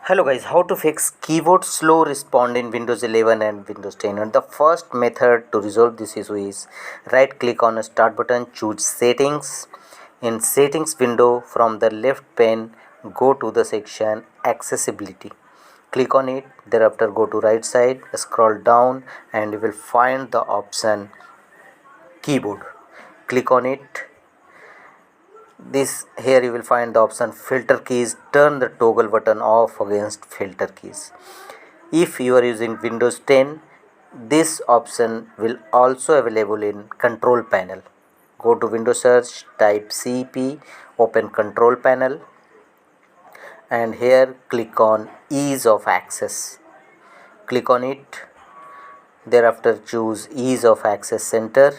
Hello guys, how to fix keyboard slow respond in Windows 11 and Windows 10. And the first method to resolve this issue is right click on a start button, choose settings. In settings window from the left pane, go to the section accessibility. Click on it, thereafter go to right side, scroll down and you will find the option keyboard. Click on it. This here you will find the option filter keys. Turn the toggle button off against filter keys. If you are using Windows 10, this option will also available in control panel. Go to Windows search, type CP, open control panel and here click on ease of access. Click on it. Thereafter choose ease of access center.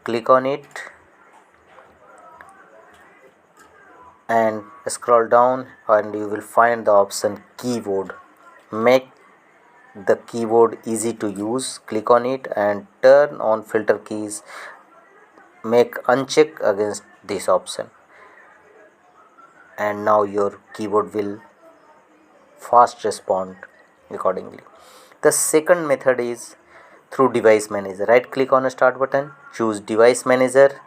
Click on it and scroll down and you will find the option keyboard. Make the keyboard easy to use. Click on it and turn on filter keys. Make uncheck against this option and now your keyboard will fast respond accordingly. The second method is through device manager. Right click on a start button, choose device manager.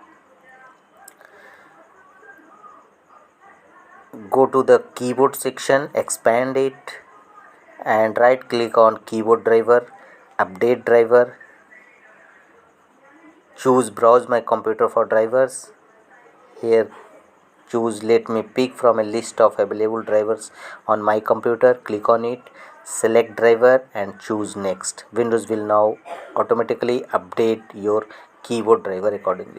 Go to the keyboard section, expand it and right click on keyboard driver, update driver. Choose browse my computer for drivers. Here choose let me pick from a list of available drivers on my computer. Click on it, select driver and choose next. Windows will now automatically update your keyboard driver accordingly.